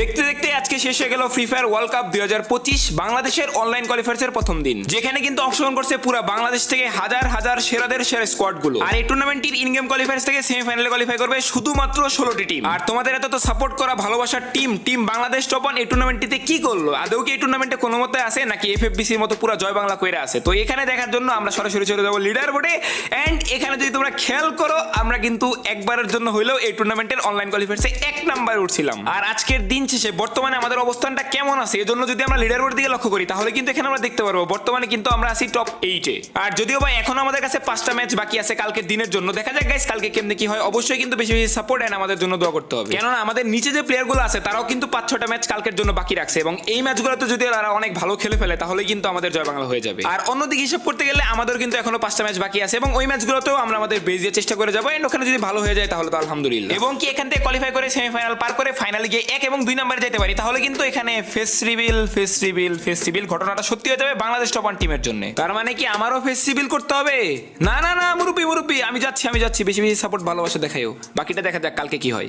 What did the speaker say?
দেখতে দেখতে আজকে শেষ হয়ে গেল ফ্রি ফায়ার ওয়ার্ল্ড কাপ 2025 বাংলাদেশের অনলাইন কোয়ালিফায়ার্স এর প্রথম দিন, যেখানে কিন্তু অংশগ্রহণ করছে পুরো বাংলাদেশ থেকে হাজার হাজার সেরাদের সেরা স্কোয়াড গুলো। আর এই টুর্নামেন্টটির ইন গেম কোয়ালিফায়ার্স থেকে সেমিফাইনালে কোয়ালিফাই করবে শুধুমাত্র 16টি টিম। আর তোমাদের এত তো সাপোর্ট করা ভালোবাসার টিম বাংলাদেশ টপ ওয়ান এই টুর্নামেন্টটিতে কি করলো? আদৌ কি এই টুর্নামেন্টে কোনো মতে আছে নাকি এফএফবিসির মতো পুরো জয় বাংলা কইরা আছে? তো এখানে দেখার জন্য আমরা সরাসরি চলে যাবো লিডার বোর্ডে। এন্ড এখানে যদি তোমরা খেয়াল করো, আমরা কিন্তু একবারের জন্য হইলেও এই টুর্নামেন্টের অনলাইন কোয়ালিফায়ার্সে 1 নম্বরে উঠছিলাম। আর আজকের দিন শেষে বর্তমানে আমাদের অবস্থানটা কেমন আছে এজন্য যদি আমরা লিডার বোর্ড দিকে লক্ষ্য করি, তাহলে কিন্তু এখানে আমরা দেখতে পারবো বর্তমানে কিন্তু আমরা আছি টপ 8-এ। আর যদিও বা এখনো আমাদের কাছে 5টা ম্যাচ বাকি আছে কালকের দিনের জন্য। দেখা যাক গাইস কালকে কেমনে কি হয়। অবশ্যই কিন্তু বেশি বেশি সাপোর্ট এন্ড আমাদের জন্য দোয়া করতে হবে, কেননা আমাদের নিচে যে প্লেয়ারগুলো আছে তারাও কিন্তু 5-6টা ম্যাচ কালকের জন্য বাকি রাখছে, এবং এই ম্যাচগুলোতে যদি তারা অনেক ভালো খেলে ফেলে তাহলে কিন্তু আমাদের জয় বাংলা হয়ে যাবে। আর অন্যদিকে হিসাব করতে গেলে আমাদের কিন্তু এখনো 5টা ম্যাচ বাকি আছে, এবং ওই ম্যাচগুলোতেও আমরা আমাদের বেস দিয়ে চেষ্টা করে যাবো। এন্ড ওখানে যদি ভালো হয়ে যায় তাহলে তো আলহামদুলিল্লাহ, এবং কি এখান থেকে কোয়ালিফাই করে সেমিফাইনাল পার করে ফাইনালে গিয়ে 1 এবং 2 নম্বরে যেতে পারি, তাহলে কিন্তু এখানে ফেস রিভিল ঘটনাটা সত্যি হয়ে যাবে বাংলাদেশ টপ ওয়ান টিমের জন্য। তার মানে কি আমারও ফেস রিভিল করতে হবে? না না না মুরব্বি আমি যাচ্ছি বেশি বেশি সাপোর্ট ভালোবাসা দেখাইও। বাকিটা দেখা যাক কালকে কি হয়।